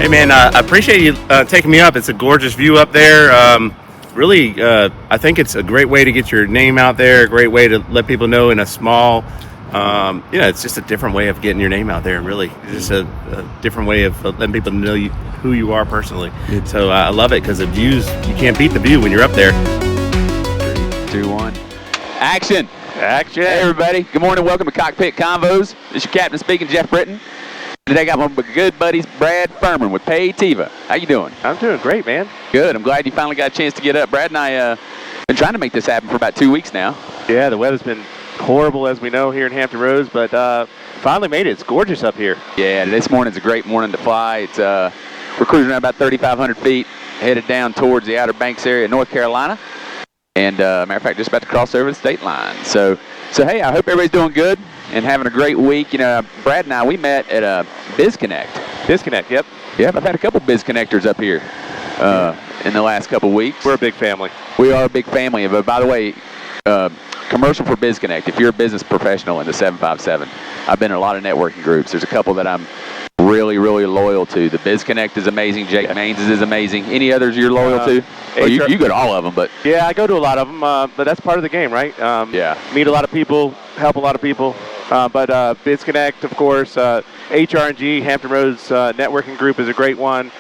Hey man, I appreciate you taking me up. It's a gorgeous view up there. Really, I think it's a great way to get your name out there, a great way to let people know in a small, it's just a different way of getting your name out there, really. It's just a different way of letting people know who you are personally. So I love it because the views, you can't beat the view when you're up there. 3, 2, 1. Action! Action! Hey everybody, good morning, welcome to Cockpit Convos. This is your captain speaking, Jeff Britton. Today I got one of my good buddies, Brad Furman with Payteva. How you doing? I'm doing great, man. Good, I'm glad you finally got a chance to get up. Brad and I been trying to make this happen for about 2 weeks now. Yeah, the weather's been horrible as we know here in Hampton Roads, but finally made it. It's gorgeous up here. Yeah, this morning's a great morning to fly. It's we're cruising around about 3,500 feet, headed down towards the Outer Banks area of North Carolina. And matter of fact, just about to cross over the state line. So hey, I hope everybody's doing good and having a great week. You know, Brad and I, we met at a BizConnect. BizConnect, yep. Yep, I've had a couple BizConnectors up here in the last couple weeks. We're a big family. We are a big family. But by the way, commercial for BizConnect. If you're a business professional in the 757, I've been in a lot of networking groups. There's a couple that I'm really, really loyal to. The BizConnect is amazing. Jake Maines is amazing. Any others you're loyal to? Well, you go to all of them, but yeah, I go to a lot of them. But that's part of the game, right? Yeah. Meet a lot of people, help a lot of people. But BizConnect, of course, HR&G, Hampton Roads Networking Group is a great one.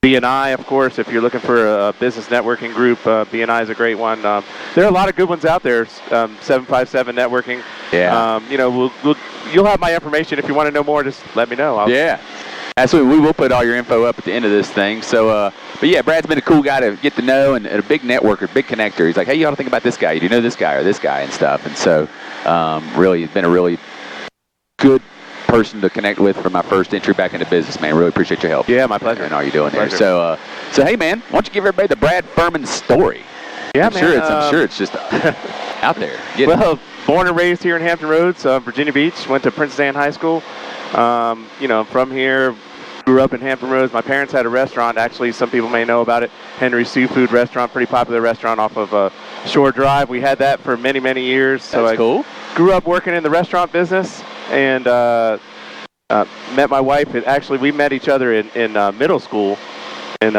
BNI, of course, if you're looking for a business networking group, BNI is a great one. There are a lot of good ones out there. 757 Networking. Yeah. You'll have my information if you want to know more. Just let me know. Yeah. Absolutely. We will put all your info up at the end of this thing. So, but yeah, Brad's been a cool guy to get to know and a big networker, big connector. He's like, hey, you ought to think about this guy. Do you know this guy or this guy and stuff? And so, really, he's been a really good person to connect with for my first entry back into business, man. Really appreciate your help. Yeah, my pleasure. And all you're doing there. Pleasure. So hey, man, why don't you give everybody the Brad Furman story? Yeah, I'm sure it's just out there. Born and raised here in Hampton Roads, Virginia Beach. Went to Princess Anne High School. From here. Grew up in Hampton Roads. My parents had a restaurant. Actually, some people may know about it. Henry's Seafood Restaurant, pretty popular restaurant off of Shore Drive. We had that for many, many years. So That's cool. Grew up working in the restaurant business and met my wife. We met each other in middle school and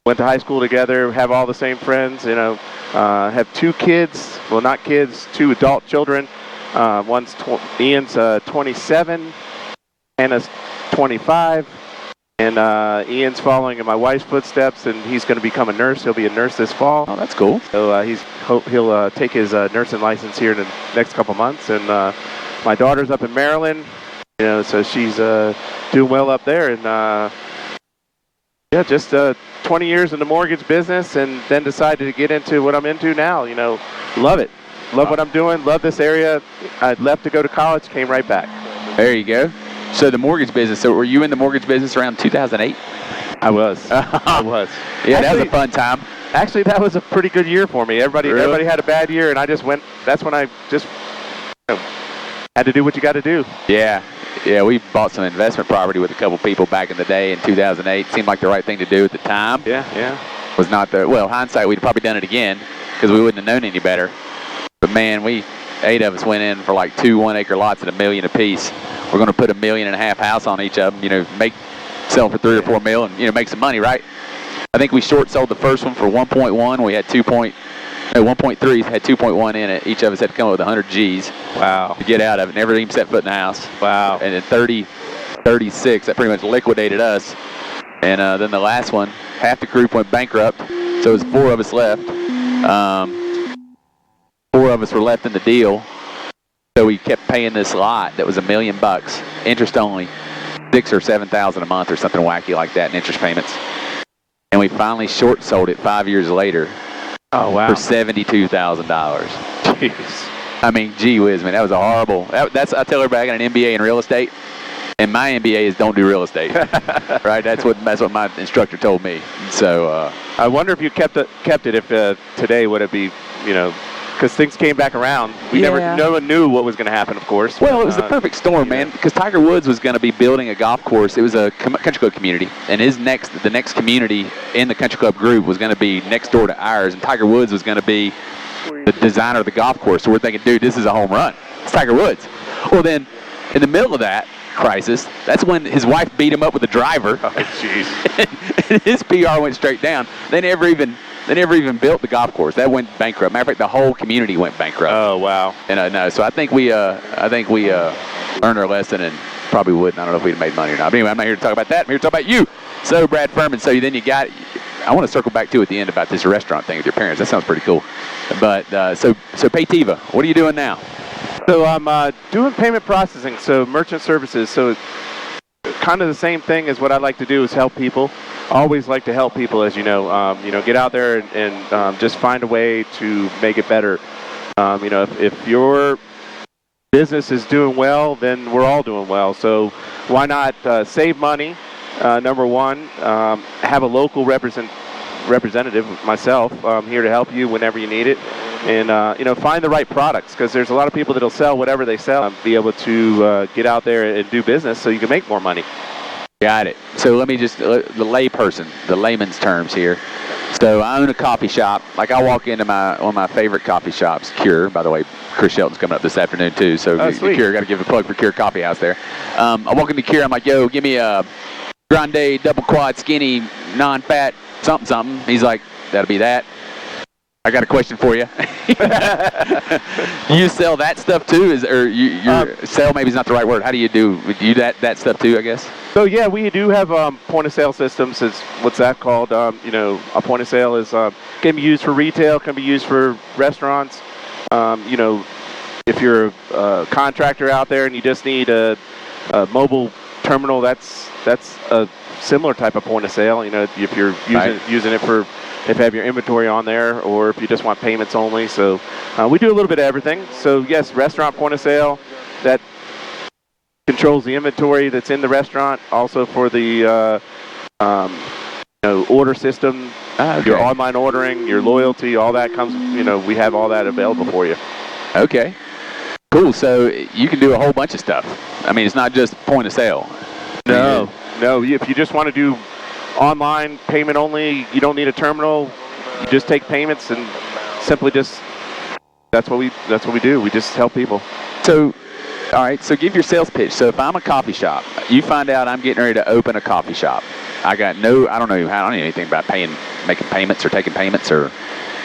went to high school together. Have all the same friends. Have 2 kids. Well, not kids. 2 adult children. Ian's 27. Hannah's 25, and Ian's following in my wife's footsteps, and he's going to become a nurse. He'll be a nurse this fall. Oh, that's cool. So he'll take his nursing license here in the next couple months. And my daughter's up in Maryland, so she's doing well up there. And just 20 years in the mortgage business, and then decided to get into what I'm into now. Love it. Love what I'm doing. Love this area. I left to go to college, came right back. There you go. So the mortgage business, so were you in the mortgage business around 2008? I was. I was. Yeah, that was a fun time. Actually, that was a pretty good year for me. Everybody had a bad year, and I just went. That's when I just had to do what you got to do. Yeah. Yeah, we bought some investment property with a couple people back in the day in 2008. Seemed like the right thing to do at the time. Yeah. Was not hindsight, we'd probably done it again because we wouldn't have known any better. But man, 8 of us went in for like 2 1-acre lots at $1 million apiece. We're going to put $1.5 million house on each of them, sell for $3 or $4 million, and, make some money, right? I think we short sold the first one for 1.1. We had 1.3, had 2.1 in it. Each of us had to come up with 100 G's. Wow. To get out of it. Never even set foot in the house. Wow. And at 36, that pretty much liquidated us. And then the last one, half the group went bankrupt. So it was 4 of us left. 4 of us were left in the deal. So we kept paying this lot that was $1 million, interest only, $6,000 or $7,000 a month or something wacky like that in interest payments. And we finally short sold it 5 years later. Oh wow! For $72,000. Jeez. I mean, gee whiz, man, that was a horrible. I tell everybody I got an MBA in real estate, and my MBA is don't do real estate. Right? That's what my instructor told me. So I wonder if you kept it if today would it be because things came back around. No one knew what was going to happen, of course. Well, it was the perfect storm, man, because Tiger Woods was going to be building a golf course. It was a country club community, and the next community in the country club group was going to be next door to ours, and Tiger Woods was going to be the designer of the golf course. So we're thinking, dude, this is a home run. It's Tiger Woods. Well, then, in the middle of that, crisis. That's when his wife beat him up with a driver. Oh, jeez. And his PR went straight down. They never even built the golf course. That went bankrupt. Matter of fact, the whole community went bankrupt. Oh, wow. And no, so I think we learned our lesson and probably wouldn't. I don't know if we'd made money or not. But anyway, I'm not here to talk about that. I'm here to talk about you. So, Brad Furman, so then you got, I want to circle back to at the end about this restaurant thing with your parents. That sounds pretty cool. But so Payteva, what are you doing now? So I'm doing payment processing, so merchant services. So kind of the same thing as what I like to do is help people. Always like to help people, as you know. Get out there and just find a way to make it better. If your business is doing well, then we're all doing well. So why not save money? Number one, have a local representative, myself, here to help you whenever you need it. And, find the right products, because there's a lot of people that'll sell whatever they sell. Be able to get out there and do business so you can make more money. Got it. So let me just, the layman's terms here. So I own a coffee shop. Like I walk into one of my favorite coffee shops, Cure. By the way, Chris Shelton's coming up this afternoon too. So Cure, got to give a plug for Cure Coffee House there. I walk into Cure, I'm like, yo, give me a grande, double quad, skinny, non-fat, something. He's like, that'll be that. I got a question for you. You sell that stuff too, sell maybe is not the right word. How do you do that stuff too, I guess? So yeah, we do have point of sale systems. What's that called? A point of sale is can be used for retail, can be used for restaurants. If you're a contractor out there and you just need a mobile terminal, that's a similar type of point of sale. If you're using it for, if you have your inventory on there, or if you just want payments only. So we do a little bit of everything. So yes, restaurant point of sale that controls the inventory that's in the restaurant. Also for the order system, your online ordering, your loyalty, all that comes. We have all that available for you. Okay. Cool. So you can do a whole bunch of stuff. I mean, it's not just point of sale. No. If you just want to do online payment only, you don't need a terminal. You just take payments and simply that's what we do. We just help people. So, all right. So give your sales pitch. So if I'm a coffee shop, you find out I'm getting ready to open a coffee shop. I don't know anything about making payments or taking payments or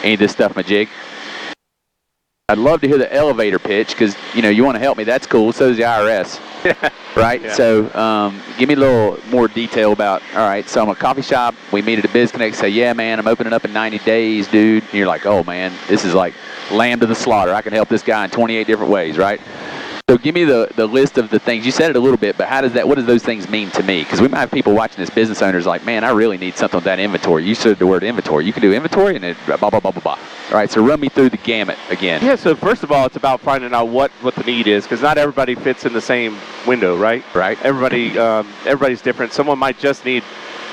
any of this stuff, Majig. I'd love to hear the elevator pitch, because you want to help me. That's cool. So does the IRS. Right? Yeah. So give me a little more detail about, all right, so I'm a coffee shop. We meet at a BizConnect. Say, yeah, man, I'm opening up in 90 days, dude. And you're like, oh, man, this is like lamb to the slaughter. I can help this guy in 28 different ways, right? So give me the list of the things. You said it a little bit, but what does those things mean to me? Because we might have people watching this, business owners like, man, I really need something with that inventory. You said the word inventory. You can do inventory and blah, blah, blah, blah, blah. All right, so run me through the gamut again. Yeah, so first of all, it's about finding out what the need is, because not everybody fits in the same window, right? Right. Everybody's different. Someone might just need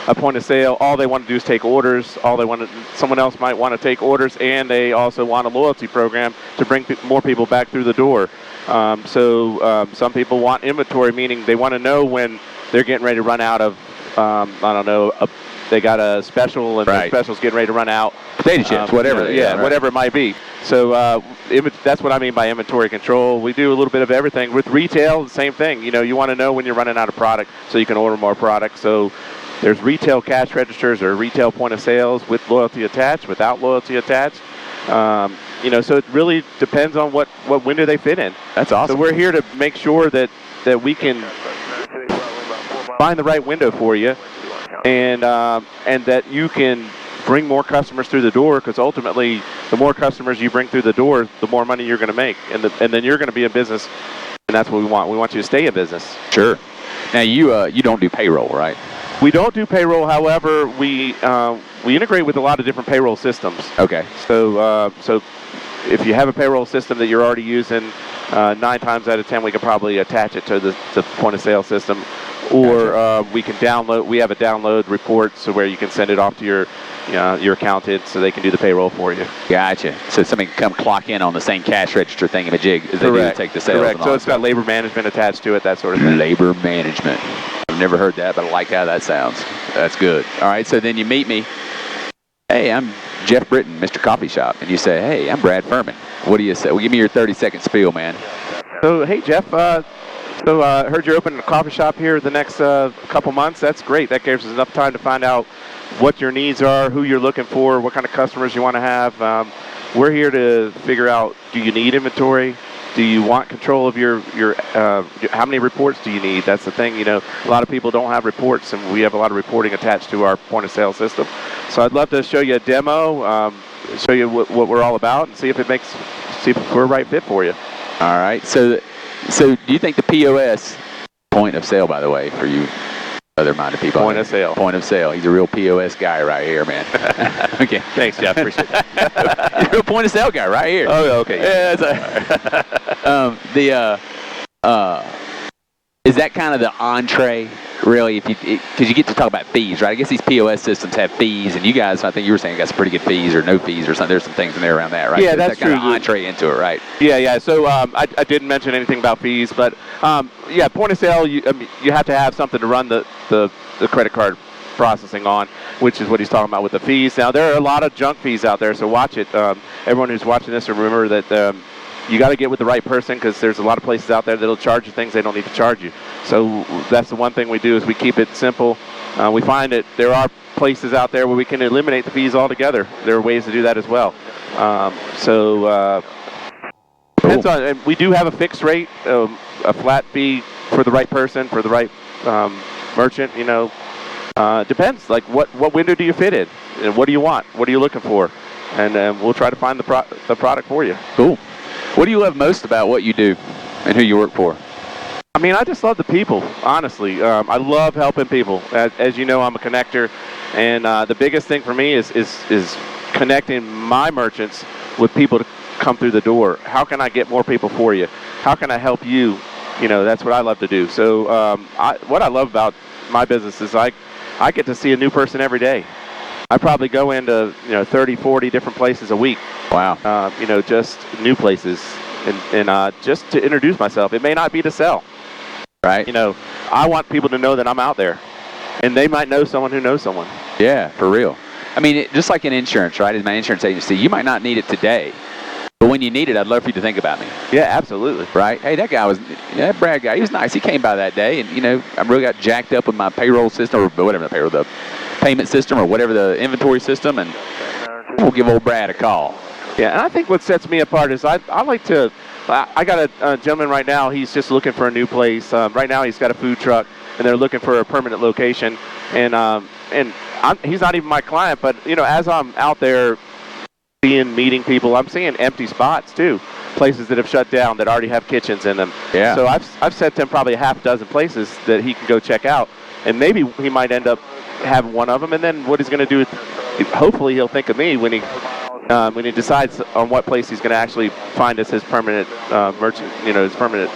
a point of sale. All they want to do is take orders. Someone else might want to take orders, and they also want a loyalty program to bring more people back through the door. Some people want inventory, meaning they want to know when they're getting ready to run out of, they got a special and the special's getting ready to run out. Potato chips, whatever. Whatever it might be. So that's what I mean by inventory control. We do a little bit of everything. With retail, the same thing. You want to know when you're running out of product so you can order more product. So there's retail cash registers or retail point of sales with loyalty attached, without loyalty attached. So it really depends on what window they fit in. That's awesome. So we're here to make sure that we can find the right window for you, and that you can bring more customers through the door, because ultimately the more customers you bring through the door, the more money you're going to make, and then you're going to be in business, and that's what we want. We want you to stay in business. Sure. Now you don't do payroll, right? We don't do payroll. However, we integrate with a lot of different payroll systems. Okay. So if you have a payroll system that you're already using, 9 times out of 10 we can probably attach it to the point of sale system, or we can download. We have a download report, so where you can send it off to your accountant, so they can do the payroll for you. Gotcha. So somebody can come clock in on the same cash register thingamajig as they do to take the sales. Correct. So it's got labor management attached to it, that sort of thing. Labor management. I've never heard that, but I like how that sounds. That's good. All right. So then you meet me. Hey, I'm Jeff Britton, Mr. Coffee Shop. And you say, hey, I'm Brad Furman. What do you say? Well, give me your 30-second spiel, man. So, hey, Jeff, So heard you're opening a coffee shop here the next couple months. That's great. That gives us enough time to find out what your needs are, who you're looking for, what kind of customers you want to have. We're here to figure out, do you need inventory? Do you want control of your how many reports do you need? That's the thing, a lot of people don't have reports, and we have a lot of reporting attached to our point of sale system. So I'd love to show you a demo, show you what we're all about, and see if we're a right fit for you. All right. So do you think the POS, point of sale, by the way, for you other-minded people? Point of sale. Point of sale. He's a real POS guy right here, man. Okay. Thanks, Jeff. Appreciate that. He's a real point of sale guy right here. Oh, okay. Yeah. Is that kind of the entree, really? Because you get to talk about fees, right? I guess these POS systems have fees, and you guys, I think you were saying, got some pretty good fees or no fees or something. There's some things in there around that, right? Yeah, so that's that kind true. of entree into it, right? Yeah. So I didn't mention anything about fees, but yeah, point of sale, you have to have something to run the credit card processing on, which is what he's talking about with the fees. Now, there are a lot of junk fees out there, so watch it. Everyone who's watching this, remember that you got to get with the right person, because there's a lot of places out there that'll charge you things they don't need to charge you. So that's the one thing we do, is we keep it simple. We find that there are places out there where we can eliminate the fees altogether. There are ways to do that as well. Depends on, and we do have a fixed rate, a flat fee for the right person, for the right merchant. Depends. Like what window do you fit in, and what do you want? What are you looking for? And we'll try to find the product for you. Cool. What do you love most about what you do and who you work for? I mean, I just love the people, honestly. I love helping people. As you know, I'm a connector, and the biggest thing for me is connecting my merchants with people to come through the door. How can I get more people for you? How can I help you? That's what I love to do. So what I love about my business is I get to see a new person every day. I probably go into 30, 40 different places a week. Wow. Just new places, and just to introduce myself. It may not be to sell. Right. I want people to know that I'm out there, and they might know someone who knows someone. Yeah, for real. I mean, just like in insurance, right? As my insurance agency, you might not need it today, but when you need it, I'd love for you to think about me. Yeah, absolutely. Right? Hey, that Brad guy, he was nice. He came by that day, and I really got jacked up with my payroll system, or whatever the payment system, or whatever the inventory system, and we'll give old Brad a call. Yeah, and I think what sets me apart is I like to. I got a gentleman right now. He's just looking for a new place. Right now, he's got a food truck, and they're looking for a permanent location. And he's not even my client, but as I'm out there meeting people, I'm seeing empty spots too, places that have shut down that already have kitchens in them. Yeah. So I've sent him probably a half dozen places that he can go check out, and maybe he might end up having one of them. And then what he's going to do, hopefully he'll think of me when he decides on what place he's going to actually find as his permanent merchant, his permanent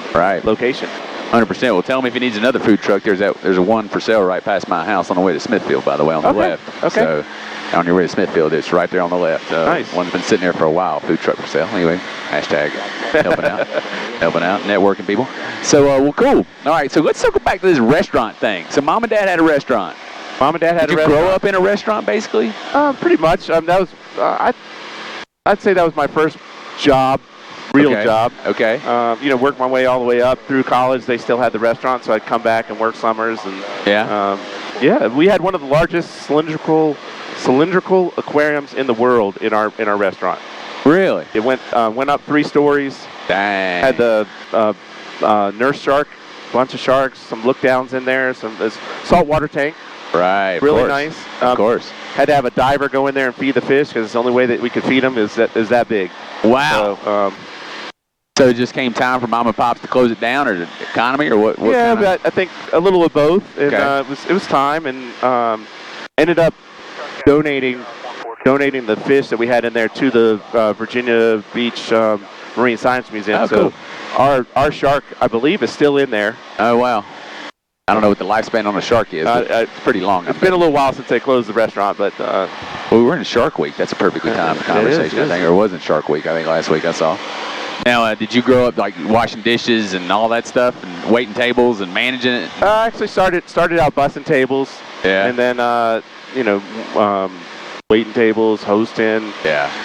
location. 100%. Well, tell him if he needs another food truck, there's a one for sale right past my house on the way to Smithfield, by the way, on the left. Okay. So on your way to Smithfield, it's right there on the left. Nice. One's been sitting there for a while, food truck for sale. Anyway, hashtag helping out, networking people. So, well, cool. All right, so let's circle back to this restaurant thing. So mom and dad had a restaurant. Mom and dad had a restaurant. Did you grow up in a restaurant, basically? Pretty much. That was I'd say that was my first job, real job. Okay. Worked my way all the way up through college. They still had the restaurant, so I'd come back and work summers. And we had one of the largest cylindrical aquariums in the world in our restaurant. Really? It went up 3 stories. Dang. Had the nurse shark, bunch of sharks, some look downs in there, some saltwater tank. Right. Really nice. Of course. Had to have a diver go in there and feed the fish, because the only way that we could feed them is that big. Wow. So it just came time for mom and pops to close it down, or the economy, or what? Yeah, but I think a little of both. And, it was time, and ended up donating the fish that we had in there to the Virginia Beach Marine Science Museum. Oh, so cool. our shark, I believe, is still in there. Oh, wow. I don't know what the lifespan on a shark is, but it's pretty long. It's been a little while since they closed the restaurant, but... well, we were in Shark Week. That's a perfectly timed conversation, I think. Or it wasn't Shark Week, I think, last week I saw. Now, did you grow up, like, washing dishes and all that stuff, and waiting tables and managing it? I actually started out bussing tables. Yeah. And then, waiting tables, hosting,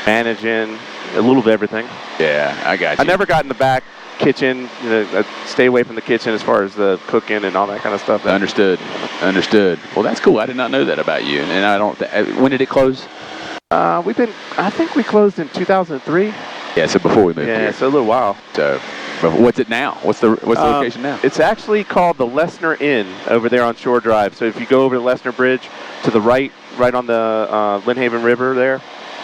managing, a little bit of everything. Yeah, I got you. I never got in the back kitchen. Stay away from the kitchen as far as the cooking and all that kind of stuff. Understood. Well, that's cool. I did not know that about you. And I don't. When did it close? I think we closed in 2003. Yeah, so before we moved here. Yeah, so a little while. So, but what's it now? What's the location now? It's actually called the Lesnar Inn over there on Shore Drive. So if you go over the Lesnar Bridge to the right on the Lynn Haven River there.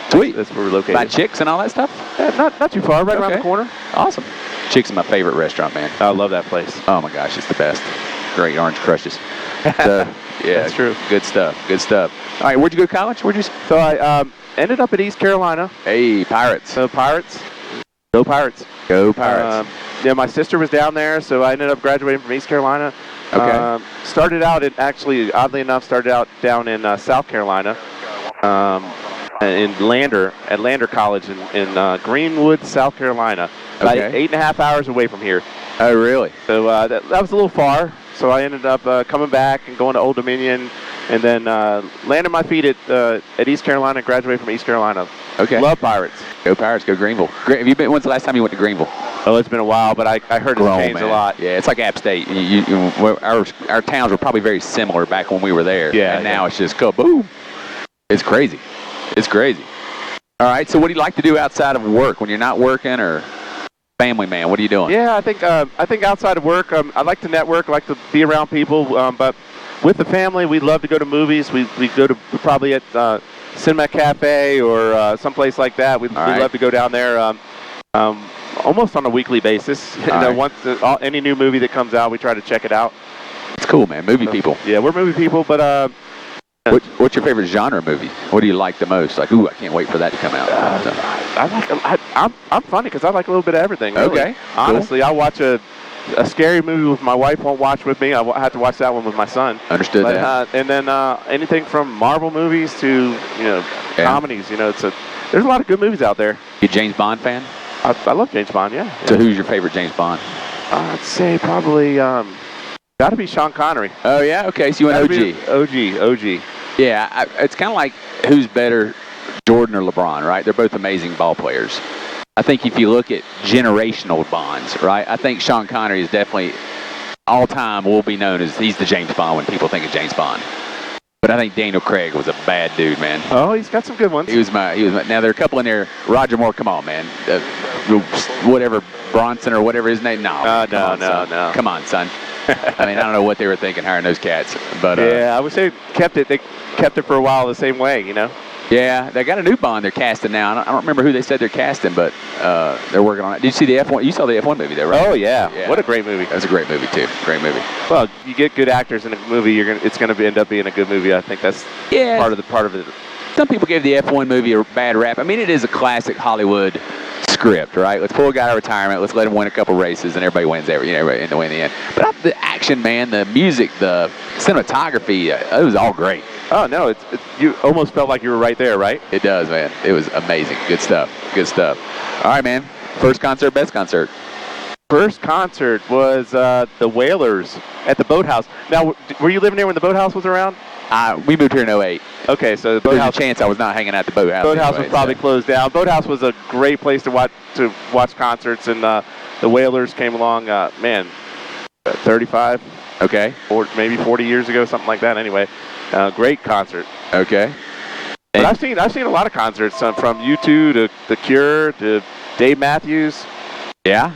Sweet. That's where we're located. By Chicks and all that stuff? Yeah, not too far, right around the corner. Awesome. Chicks is my favorite restaurant, man. I love that place. Oh my gosh, it's the best. Great orange crushes. So, yeah, that's true. Good stuff. All right, where'd you go to college? So I ended up at East Carolina. Hey, Pirates. So Pirates. Go Pirates. Go Pirates. Yeah, my sister was down there, so I ended up graduating from East Carolina. Okay. Started out oddly enough, down in South Carolina. At Lander College in Greenwood, South Carolina. About 8.5 hours away from here. Oh, really? So that was a little far. So I ended up coming back and going to Old Dominion, and then landing my feet at East Carolina. Graduated from East Carolina. Okay. Love Pirates. Go Pirates. Go Greenville. Have you been? When's the last time you went to Greenville? Oh, it's been a while, but I heard it's changed a lot. Yeah, it's like App State. Our towns were probably very similar back when we were there. Yeah. And now it's just kaboom. It's crazy. All right. So what do you like to do outside of work when you're not working, or family man? What are you doing? Yeah, I think outside of work, I like to network. I like to be around people. But with the family, we love to go to movies. We go to probably at Cinema Cafe or someplace like that. We love to go down there almost on a weekly basis. Once any new movie that comes out, we try to check it out. It's cool, man. Movie people. Yeah, we're movie people, but. What's your favorite genre movie? What do you like the most? Like, ooh, I can't wait for that to come out. I'm funny because I like a little bit of everything. Really. Okay. Honestly, I'll watch a scary movie with my wife. Won't watch with me. I have to watch that one with my son. Understood that. And then anything from Marvel movies to comedies. There's a lot of good movies out there. You a James Bond fan? I love James Bond. Yeah. So who's your favorite James Bond? I'd say probably got to be Sean Connery. Oh yeah. Okay. So you went OG. Yeah, it's kind of like who's better, Jordan or LeBron, right? They're both amazing ball players. I think if you look at generational bonds, right, I think Sean Connery is definitely all time will be known as he's the James Bond when people think of James Bond. But I think Daniel Craig was a bad dude, man. Oh, he's got some good ones. He was my. Now there are a couple in there. Roger Moore, come on, man. Whatever Bronson or whatever his name. No. No. Come on, son. I mean, I don't know what they were thinking hiring those cats, but yeah, I wish they kept it. They kept it for a while the same way, Yeah, they got a new Bond they're casting now. I don't remember who they said they're casting, but they're working on it. Did you see the F1? You saw the F1 movie there, right? Oh yeah. What a great movie. That's a great movie too. Great movie. Well, you get good actors in a movie, it's gonna end up being a good movie. I think that's part of it. Some people gave the F1 movie a bad rap. I mean, it is a classic Hollywood script, right? Let's pull a guy out of retirement. Let's let him win a couple races, and everybody wins everybody in the end. But the action, man, the music, the cinematography, it was all great. Oh no, you almost felt like you were right there, right? It does, man. It was amazing. Good stuff. All right, man. First concert, best concert. First concert was the Wailers at the Boathouse. Now, were you living there when the Boathouse was around? We moved here in 2008. Okay, so the Boathouse. There's a chance I was not hanging out at the Boathouse. Boathouse was probably closed down. Boathouse was a great place to watch concerts, and the Wailers came along. 35. Okay. Or maybe 40 years ago, something like that. Anyway, great concert. Okay. But I've seen a lot of concerts from U2 to The Cure to Dave Matthews. Yeah.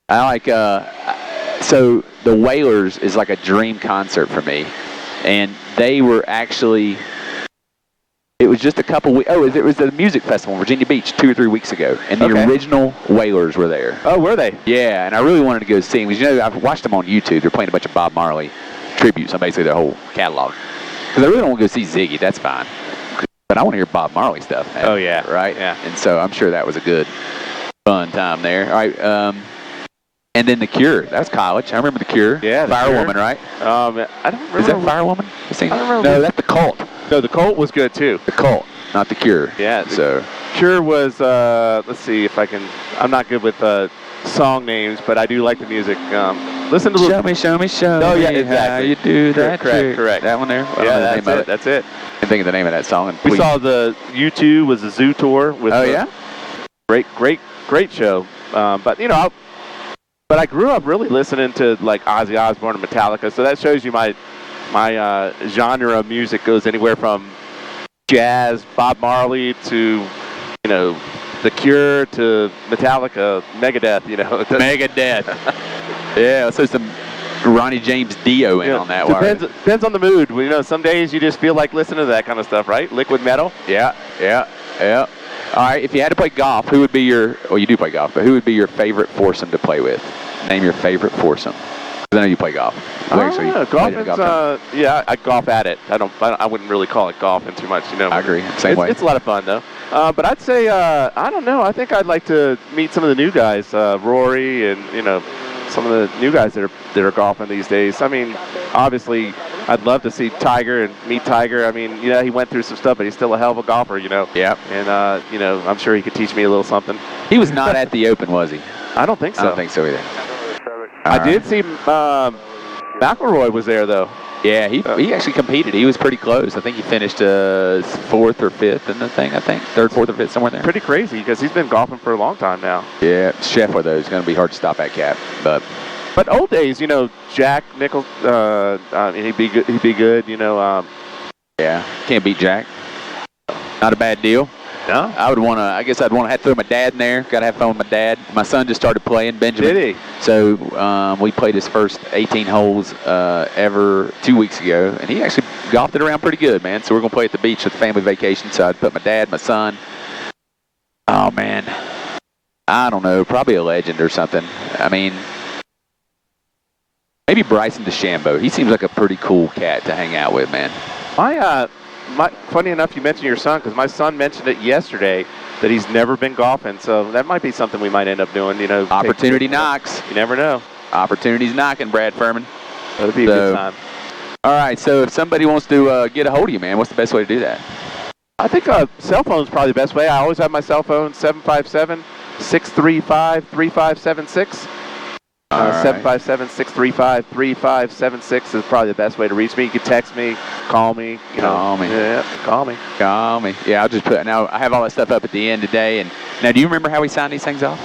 I like. So the Wailers is like a dream concert for me. And they were actually, it was just a couple weeks, it was the music festival in Virginia Beach 2 or 3 weeks ago. And the original Wailers were there. Oh, were they? Yeah, and I really wanted to go see them. Because, I've watched them on YouTube. They're playing a bunch of Bob Marley tributes on basically their whole catalog. Because I really don't want to go see Ziggy, that's fine. But I want to hear Bob Marley stuff. Man. Oh, yeah. Right? Yeah. And so I'm sure that was a good, fun time there. All right, and then The Cure. That was college. I remember The Cure. Yeah, Firewoman, right? I don't remember. Is that Firewoman? I don't remember. No, that's The Cult. No, The Cult was good, too. The Cult, not The Cure. Yeah. So Cure was, let's see if I can, I'm not good with song names, but I do like the music. Listen to the... Show me. Oh, yeah, exactly. How you do that. Correct. That one there? Yeah, that's it. I can think of the name of that song. We saw the U2 was the Zoo Tour. With yeah? Great show. But, But I grew up really listening to like Ozzy Osbourne and Metallica, so that shows you my genre of music goes anywhere from jazz, Bob Marley, to The Cure, to Metallica, Megadeth. Megadeth. Yeah, so some Ronnie James Dio on that one. Depends on the mood. Some days you just feel like listening to that kind of stuff, right? Liquid metal. Yeah. All right, if you had to play golf, who would be your? Well, you do play golf, but who would be your favorite foursome to play with? Name your favorite foursome. Because I know you play golf. Golf I golf at it. I wouldn't really call it golfing too much. I agree. Same way. It's a lot of fun though. But I'd say I don't know. I think I'd like to meet some of the new guys, Rory, and some of the new guys that are golfing these days. I mean, obviously, I'd love to see Tiger and meet Tiger. I mean, he went through some stuff, but he's still a hell of a golfer. Yeah. And I'm sure he could teach me a little something. He was not at the Open, was he? I don't think so. I don't think so either. I did see McIlroy was there though. Yeah, he actually competed. He was pretty close. I think he finished 4th or 5th in the thing, I think. 3rd, 4th, or 5th, somewhere there. Pretty crazy because he's been golfing for a long time now. Yeah, Scheffler, though, is going to be hard to stop at Cap. But old days, Jack Nicklaus, he'd be good, yeah, can't beat Jack. Not a bad deal. No? I guess I'd want to have to throw my dad in there. Got to have fun with my dad. My son just started playing, Benjamin. Did he? So we played his first 18 holes ever 2 weeks ago, and he actually golfed it around pretty good, man. So we're going to play at the beach with the family vacation. So I'd put my dad, my son. Oh, man. I don't know. Probably a legend or something. I mean, maybe Bryson DeChambeau. He seems like a pretty cool cat to hang out with, man. Funny enough, you mentioned your son, because my son mentioned it yesterday that he's never been golfing, so that might be something we might end up doing. Opportunity knocks. You never know. Opportunity's knocking, Brad Furman. That'll be a good time. All right, so if somebody wants to get a hold of you, man, what's the best way to do that? I think cell phone's probably the best way. I always have my cell phone, 757-635-3576. 757-635-3576 is probably the best way to reach me. You can text me, call me. Call me. Yeah, call me. Call me. Yeah, I'll just now I have all that stuff up at the end today. And now, do you remember how we signed these things off?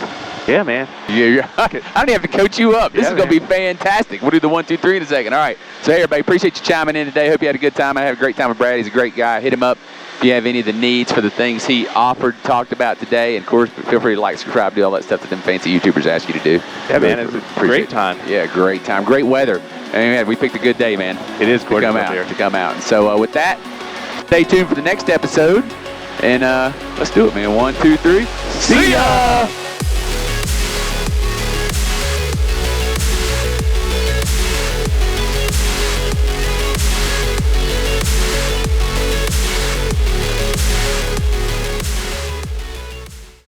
Yeah, man. Yeah, I don't even have to coach you up. This is going to be fantastic. We'll do the 1, 2, 3 in a second. All right. So, hey, everybody, appreciate you chiming in today. Hope you had a good time. I had a great time with Brad. He's a great guy. Hit him up if you have any of the needs for the things he talked about today. And, of course, feel free to like, subscribe, do all that stuff that them fancy YouTubers ask you to do. Yeah, man. It's a great time. Yeah, great time. Great weather. And, man, we picked a good day, man. It is gorgeous to come out. So, with that, stay tuned for the next episode. And let's do it, man. 1, 2, 3. See ya!